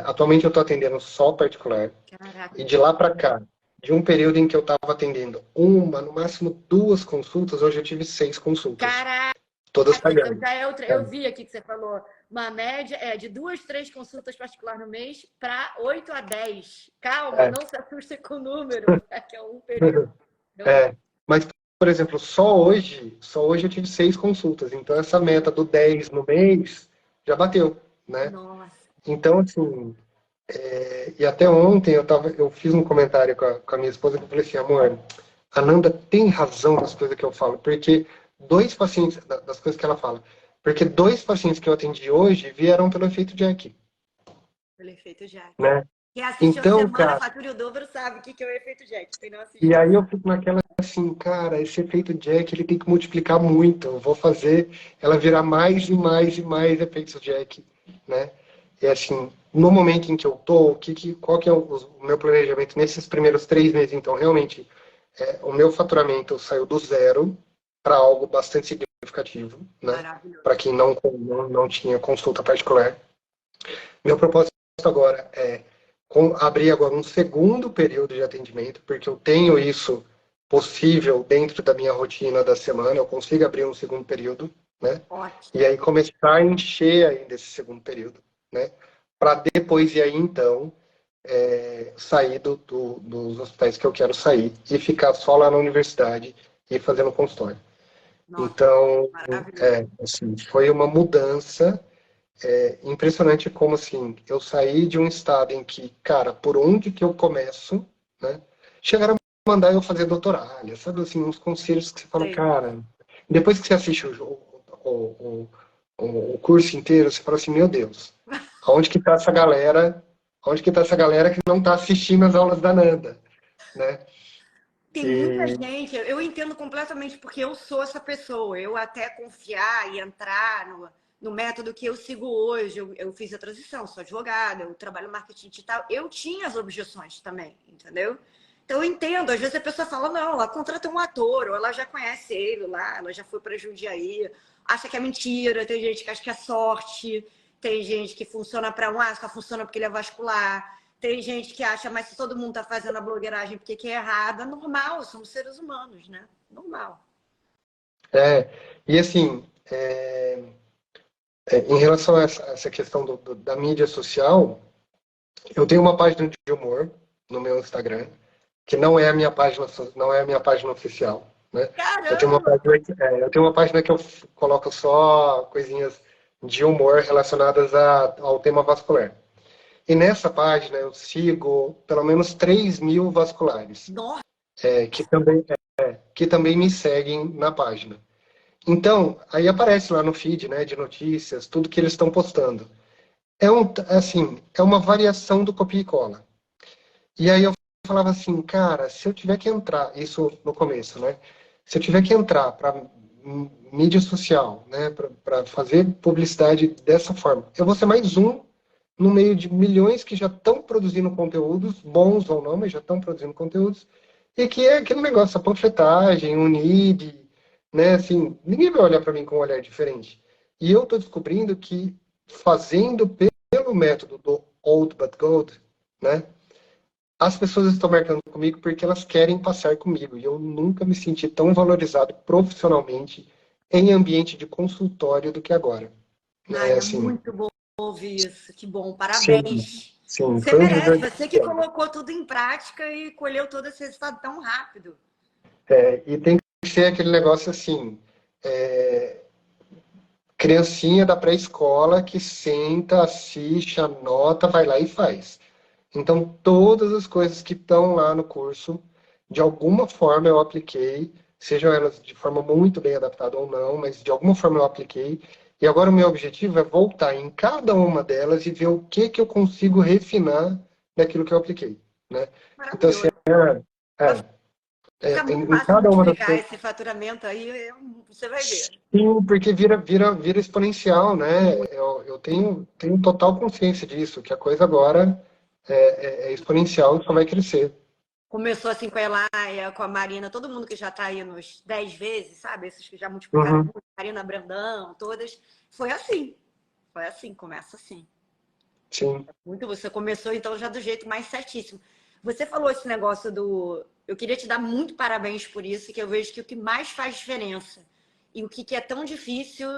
Atualmente eu estou atendendo só particular. Caraca. E de lá para cá, de um período em que eu estava atendendo uma, no máximo duas consultas, hoje eu tive 6 consultas, Caraca, todas eu pagando. já É, eu vi aqui que você falou. Uma média é de 2, 3 consultas particular no mês para 8 a 10. Calma, é, não se assuste com o número, é que é um período. Realmente. Mas, por exemplo, só hoje eu tive 6 consultas. Então essa meta do 10 no mês já bateu, né? Nossa. Então, assim, e até ontem eu fiz um comentário com a minha esposa que eu falei assim, amor, a Nanda tem razão nas coisas que eu falo, porque dois pacientes, das coisas que ela fala, porque 2 pacientes que eu atendi hoje vieram pelo efeito Jack, Pelo efeito Jack. né? Quem assistiu a Então, semana, cara, fatura o dobro, sabe o que é o efeito Jack. Quem não e assistiu, aí eu fico naquela assim, cara, esse efeito Jack ele tem que multiplicar muito. Eu vou fazer ela virar mais e mais e mais efeitos Jack, né? E assim, no momento em que eu tô, qual que é o meu planejamento nesses primeiros 3 meses? Então, realmente, o meu faturamento saiu do zero para algo bastante significativo, né? maravilhoso. Para quem não tinha consulta particular. Meu propósito agora é abrir agora um segundo período de atendimento, porque eu tenho isso possível dentro da minha rotina da semana, eu consigo abrir um segundo período, né? Ótimo. E aí começar a encher ainda esse segundo período, né? Para depois e aí então sair dos hospitais que eu quero sair e ficar só lá na universidade e fazendo consultório. Nossa, Então, maravilhoso. assim, foi uma mudança É impressionante como, assim, eu saí de um estado em que, cara, por onde que eu começo, né? Chegaram a mandar eu fazer doutorado, sabe, assim, uns conselhos que você fala, Sei. cara, depois que você assiste o, o curso inteiro, você fala assim, meu Deus, aonde que tá essa galera, onde que tá essa galera que não tá assistindo as aulas da Nanda, né? Tem muita E, gente, eu entendo completamente porque eu sou essa pessoa. Eu até confiar e entrar no método que eu sigo hoje. Eu fiz a transição, sou advogada, eu trabalho no marketing digital. Eu tinha as objeções também, entendeu? Então eu entendo. Às vezes a pessoa fala, não, ela contrata um ator, ou ela já conhece ele lá, ela já foi para Jundiaí, acha que é mentira. Tem gente que acha que é sorte, tem gente que funciona para um, só funciona porque ele é vascular. Tem gente que acha, mas se todo mundo tá fazendo a blogueiragem porque que é errada, normal, somos seres humanos, né? Normal. é, e assim, em relação a essa questão da mídia social, eu tenho uma página de humor no meu Instagram, que não é a minha página, não é a minha página oficial, né? Caramba! Eu tenho uma página que eu coloco só coisinhas de humor relacionadas ao tema vascular. E nessa página eu sigo pelo menos 3.000 vasculares, Nossa, é, que também me seguem na página. Então, aí aparece lá no feed, né, de notícias, tudo que eles estão postando. Assim, é uma variação do copia e cola. E aí eu falava assim, cara, se eu tiver que entrar, isso no começo, né? Se eu tiver que entrar para mídia social, né, para fazer publicidade dessa forma, eu vou ser mais um no meio de milhões que já estão produzindo conteúdos, bons ou não, mas já estão produzindo conteúdos, e que é aquele negócio, a panfletagem, o need, né, assim, ninguém vai olhar para mim com um olhar diferente. E eu estou descobrindo que fazendo pelo método do old but gold, né, as pessoas estão marcando comigo porque elas querem passar comigo. E eu nunca me senti tão valorizado profissionalmente em ambiente de consultório do que agora. Né? ai, é Assim, muito bom ouvir isso. Que bom, sim, parabéns. sim, Você foi um merece, divisor de você que águas. colocou tudo em prática e colheu todo esse resultado tão rápido. E tem que ser aquele negócio assim, é, criancinha da pré-escola que senta, assiste, anota, vai lá e faz. Então, todas as coisas que estão lá no curso, de alguma forma eu apliquei, sejam elas de forma muito bem adaptada ou não, mas de alguma forma eu apliquei. E agora o meu objetivo é voltar em cada uma delas e ver o que que eu consigo refinar daquilo que eu apliquei, né? Então, assim, Maravilhoso. Vai ficar muito em fácil cada uma das multiplicar coisas, esse faturamento aí, você vai ver. sim, porque vira exponencial, né? Eu tenho total consciência disso, que a coisa agora é exponencial e só vai crescer. Começou assim com a Elaia, com a Marina, todo mundo que já está aí nos 10 vezes, sabe? Esses que já multiplicaram Uhum. muito, Marina Brandão, todas. Foi assim. Foi assim, começa assim. Sim. Muito, você começou então já do jeito mais certíssimo. Você falou esse negócio do. Eu queria te dar muito parabéns por isso, que eu vejo que o que mais faz diferença e o que é tão difícil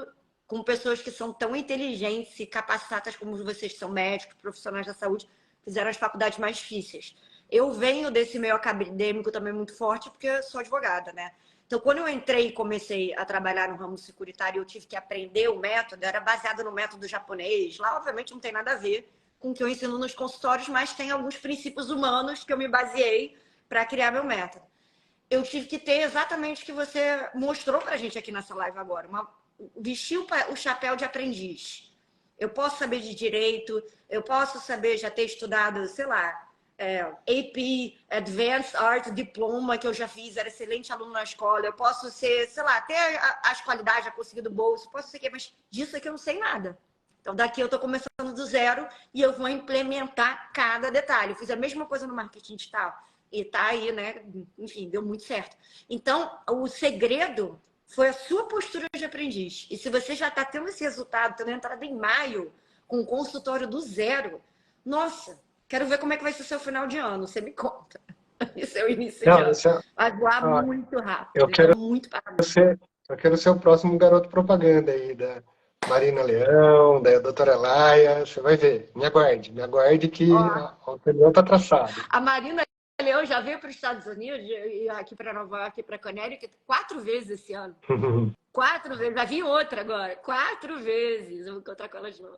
com pessoas que são tão inteligentes e capacitadas como vocês, que são médicos, profissionais da saúde, fizeram as faculdades mais difíceis. Eu venho desse meio acadêmico também muito forte, porque eu sou advogada, né? Então, quando eu entrei e comecei a trabalhar no ramo securitário, eu tive que aprender o método, era baseado no método japonês. Lá, obviamente, não tem nada a ver com o que eu ensino nos consultórios, mas tem alguns princípios humanos que eu me baseei para criar meu método. Eu tive que ter exatamente o que você mostrou para a gente aqui nessa live agora, vestir o chapéu de aprendiz. Eu posso saber de direito, eu posso saber já ter estudado, sei lá, AP, Advanced Art Diploma, que eu já fiz, era excelente aluno na escola, eu posso ser, sei lá, ter as qualidades, já conseguido bolsa, posso ser o quê, mas disso aqui eu não sei nada. Então, daqui eu estou começando do zero e eu vou implementar cada detalhe. Eu fiz a mesma coisa no marketing digital e tá aí, né? Enfim, deu muito certo. Então, o segredo foi a sua postura de aprendiz. E se você já está tendo esse resultado, tendo entrado em maio com o consultório do zero, nossa, quero ver como é que vai ser o seu final de ano. Você me conta. E seu início de Não, ano. Vai voar ah, muito rápido. eu Então, quero muito parabéns. ser, eu quero ser o próximo garoto propaganda aí da Marina Leão, da doutora Laia. Você vai ver. Me aguarde que Ó, o caminhão tá traçado. a Marina Leão já veio para os Estados Unidos e aqui para Nova York, para Connecticut, 4 vezes esse ano. 4 vezes. Já vi outra agora. 4 vezes. Eu vou encontrar com ela de novo.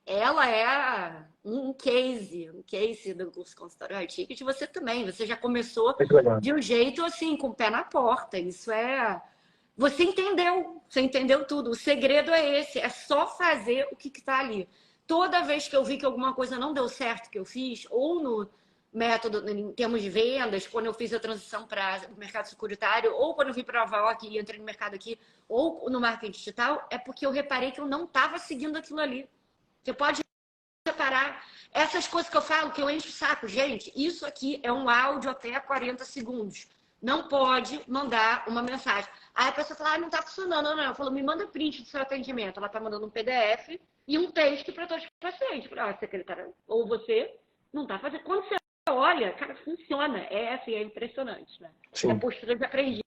Ela é um case do curso Consultório High Ticket. Você também. Você já começou de um jeito assim, com o pé na porta. Isso é... Você entendeu tudo. O segredo é esse, é só fazer o que está ali. Toda vez que eu vi que alguma coisa não deu certo que eu fiz, ou no método, em termos de vendas, quando eu fiz a transição para o mercado securitário, ou quando eu vim para Nova York e entrei no mercado aqui, ou no marketing digital, é porque eu reparei que eu não estava seguindo aquilo ali. Você pode reparar essas coisas que eu falo, que eu encho o saco. Gente, isso aqui é um áudio até 40 segundos. Não pode mandar uma mensagem. Aí a pessoa fala, não está funcionando. Não. Eu falo, me manda print do seu atendimento. Ela está mandando um PDF e um texto para todos os pacientes. Secretária, ou você não está fazendo. Quando você olha, cara, funciona. É assim, é impressionante, né? Sim. É postura de aprendiz,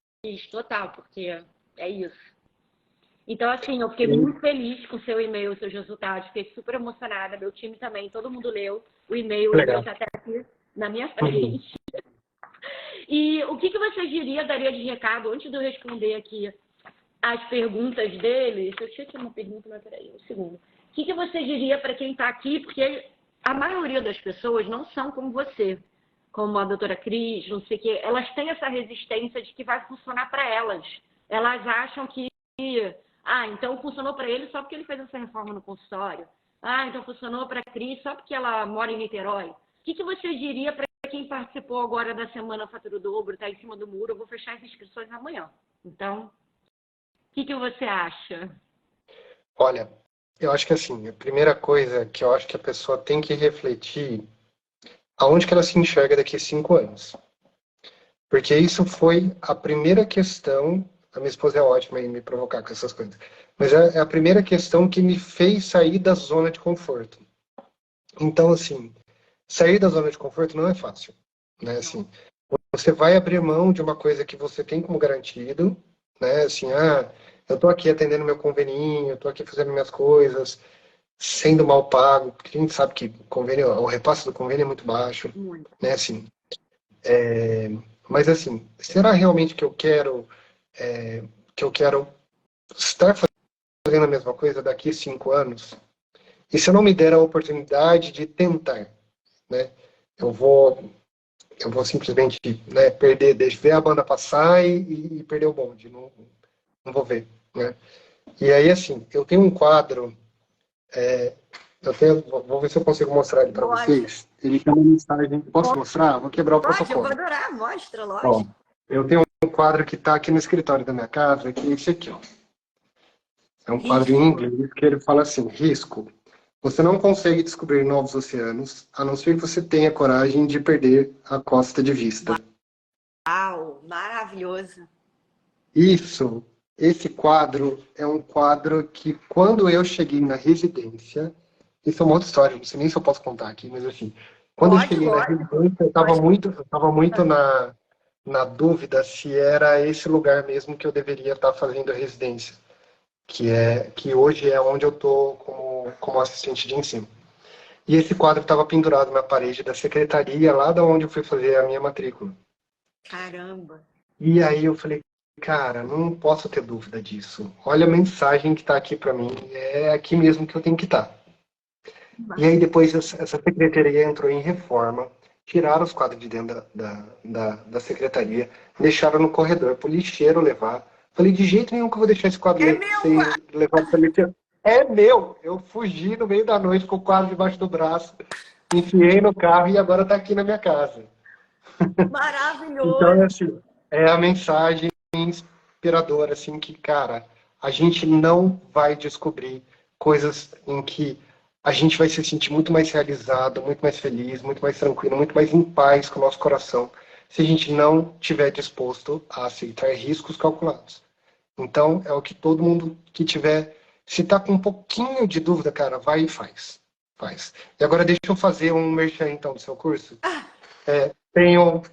total, porque é isso. Então, assim, eu fiquei muito feliz com o seu e-mail, seus resultados. Fiquei super emocionada. Meu time também, todo mundo leu o e-mail está até aqui na minha frente. E o que você daria de recado, antes de eu responder aqui as perguntas dele? Eu tinha aqui uma pergunta, mas peraí, um segundo. O que você diria para quem está aqui? Porque a maioria das pessoas não são como você, como a doutora Cris, não sei o quê. Elas têm essa resistência de que vai funcionar para elas. Elas acham que, então funcionou para ele só porque ele fez essa reforma no consultório. Então funcionou para a Cris só porque ela mora em Niterói. O que você diria para quem participou agora da Semana Fatura o Dobro, está em cima do muro? Eu vou fechar as inscrições amanhã. Então, o que você acha? Olha, eu acho que assim, a primeira coisa que eu acho que a pessoa tem que refletir aonde que ela se enxerga daqui a 5 anos. Porque isso foi a primeira questão, a minha esposa é ótima em me provocar com essas coisas, mas é a primeira questão que me fez sair da zona de conforto. Então, assim, sair da zona de conforto não é fácil, né? Assim, você vai abrir mão de uma coisa que você tem como garantido, né? Assim, eu tô aqui atendendo meu convênio, eu tô aqui fazendo minhas coisas, sendo mal pago, porque a gente sabe que o repasse do convênio é muito baixo, né? Assim, mas assim, será realmente que eu quero estar fazendo a mesma coisa daqui a 5 anos? E se eu não me der a oportunidade de tentar, né? Eu vou simplesmente, né, ver a banda passar e perder o bonde. Não vou ver, né? E aí, assim, eu tenho um quadro, vou ver se eu consigo mostrar ele para vocês. Ele tem uma mensagem. Posso mostrar? Vou quebrar o protocolo. Eu vou adorar, mostra, lógico. Eu tenho um quadro que está aqui no escritório da minha casa, que é esse aqui, ó. É um quadro em inglês que ele fala assim: risco. Você não consegue descobrir novos oceanos, a não ser que você tenha coragem de perder a costa de vista. Uau, maravilhoso. Esse quadro é um quadro que, quando eu cheguei na residência, isso é uma outra história, não sei nem se eu posso contar aqui, mas assim, quando eu cheguei na residência, eu estava muito na dúvida se era esse lugar mesmo que eu deveria estar fazendo a residência, que hoje é onde eu estou como assistente de ensino. E esse quadro estava pendurado na parede da secretaria, lá da onde eu fui fazer a minha matrícula. Caramba! E aí eu falei, cara, não posso ter dúvida disso. Olha a mensagem que está aqui para mim, é aqui mesmo que eu tenho que estar. E aí depois essa secretaria entrou em reforma, tiraram os quadros de dentro da secretaria, deixaram no corredor para o lixeiro levar. Falei, de jeito nenhum que eu vou deixar esse quadro levar para o lixeiro. É meu! Eu fugi no meio da noite com o quadro debaixo do braço, enfiei no carro e agora está aqui na minha casa. Maravilhoso! Então, assim, é a mensagem inspiradora, assim, que, cara, a gente não vai descobrir coisas em que a gente vai se sentir muito mais realizado, muito mais feliz, muito mais tranquilo, muito mais em paz com o nosso coração, se a gente não estiver disposto a aceitar riscos calculados. Então, é o que todo mundo que tiver, se tá com um pouquinho de dúvida, cara, vai e faz. Faz. E agora deixa eu fazer um merchan, então, do seu curso. Tenho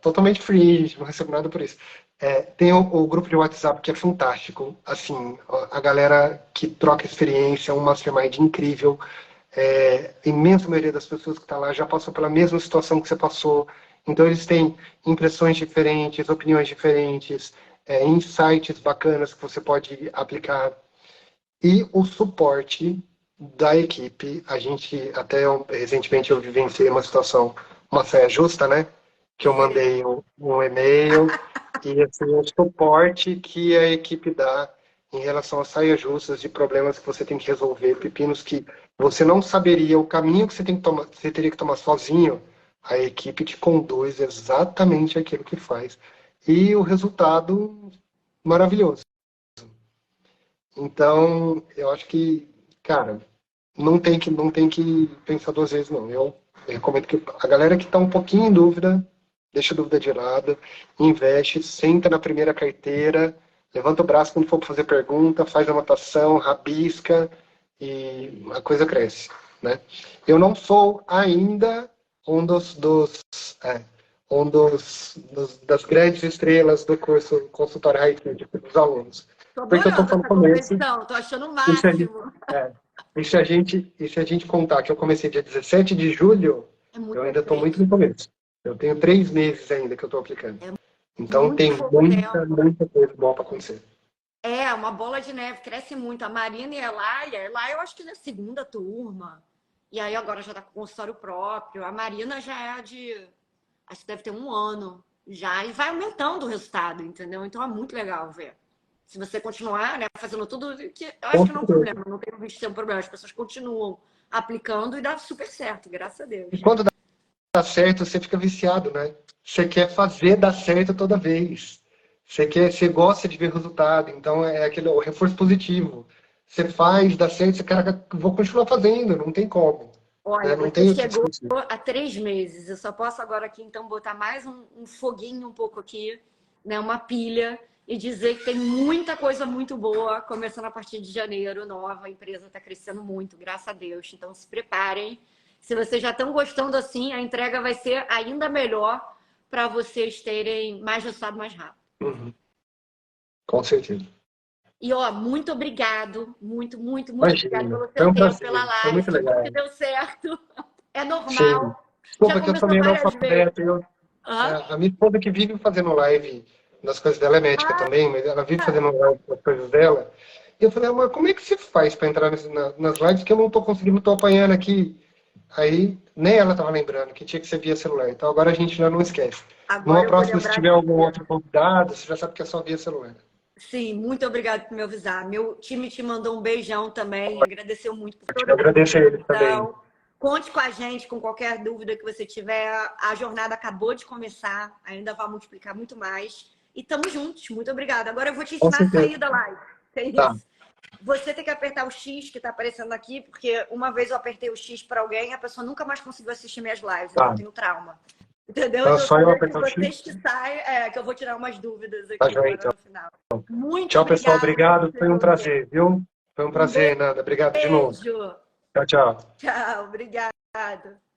totalmente free, gente, não recebo nada por isso. Tem o grupo de WhatsApp que é fantástico. Assim, a galera que troca experiência, um mastermind incrível. A imensa maioria das pessoas que está lá já passou pela mesma situação que você passou. Então, eles têm impressões diferentes, opiniões diferentes, insights bacanas que você pode aplicar. E o suporte da equipe. A gente, recentemente, eu vivenciei uma situação, uma saia justa, né? Que eu mandei um e-mail e assim, o suporte que a equipe dá em relação a saias justas de problemas que você tem que resolver, pepinos que você não saberia o caminho que você tem que tomar, você teria que tomar sozinho, a equipe te conduz exatamente aquilo que faz. E o resultado maravilhoso. Então, eu acho que, cara, não tem que pensar duas vezes, não. Eu recomendo que a galera que está um pouquinho em dúvida, deixa a dúvida de lado, investe, senta na primeira carteira, levanta o braço quando for para fazer pergunta, faz anotação, rabisca e a coisa cresce, né? Eu não sou ainda um é, das grandes estrelas do curso consultório Haiku, dos alunos. Tô Porque eu tô adorando no essa começo, competição, tô achando o e se a gente, máximo. é, e se a gente contar que eu comecei dia 17 de julho, É muito eu ainda estou muito recente. no começo. Eu tenho 3 meses ainda que eu estou aplicando. Então Muito tem pouco muita, tempo. muita coisa boa para acontecer. É, uma bola de neve, cresce muito. A Marina e a Elaia eu acho que na segunda turma. E aí agora já tá com consultório próprio. A Marina já é acho que deve ter um ano já. E vai aumentando o resultado, entendeu? Então é muito legal ver. Se você continuar, né, fazendo tudo, que eu acho Com que não é um certeza. problema, não tenho visto ser um problema. As pessoas continuam aplicando e dá super certo, graças a E Deus. quando dá certo, você fica viciado, né? Você quer fazer dar certo toda vez. Você gosta de ver resultado. Então é aquele o reforço positivo. Você faz, dá certo, você, cara, vou continuar fazendo, não tem como. Né? Olha, Não você tem o que chegou discutir. há 3 meses. Eu só posso agora aqui, então, botar mais um foguinho um pouco aqui, né? Uma pilha, e dizer que tem muita coisa muito boa começando a partir de janeiro, nova. A empresa está crescendo muito, graças a Deus. Então, se preparem. Se vocês já estão gostando assim, a entrega vai ser ainda melhor para vocês terem mais resultado mais rápido. Uhum. Com certeza. E, ó, muito obrigado. Muito, muito, muito obrigado Imagina. pelo Foi seu um tempo, pela prazer. Foi live. muito Que bom que legal. deu certo. É Sim. normal. Já Desculpa que eu sou começou meio várias vezes. analfabeto. Hã? A minha esposa que vive fazendo live das coisas dela é médica Ah, também, mas ela vive fazendo live das coisas dela. E eu falei, amor, como é que você faz para entrar nas lives que eu não estou conseguindo, estou apanhando aqui? Aí, nem ela estava lembrando que tinha que ser via celular. Então agora a gente já não esquece. Numa agora eu vou próxima, se lembrar tiver de algum você. outro convidado, você já sabe que é só via celular. Sim, muito obrigado por me avisar. Meu time te mandou um beijão também, agradeceu muito por toda Eu a agradeço a eles também. contribuição. Conte com a gente com qualquer dúvida que você tiver. A jornada acabou de começar, ainda vai multiplicar muito mais. E estamos juntos. Muito obrigada. Agora eu vou te Com ensinar a certeza. sair da live. É Tá, isso. Você tem que apertar o X que está aparecendo aqui, porque uma vez eu apertei o X para alguém, a pessoa nunca mais conseguiu assistir minhas lives, então eu tá. tenho trauma. Entendeu? Então é Então, só eu saber que apertar o X. vocês que saem, que eu vou tirar umas dúvidas Tá aqui joia, agora então. no final. Muito Tchau, pessoal. obrigada pelo Obrigado. Foi um seu tempo. prazer, viu? Foi um Um prazer, Nanda. Obrigado de novo. beijo. Tchau, tchau. Tchau, obrigada.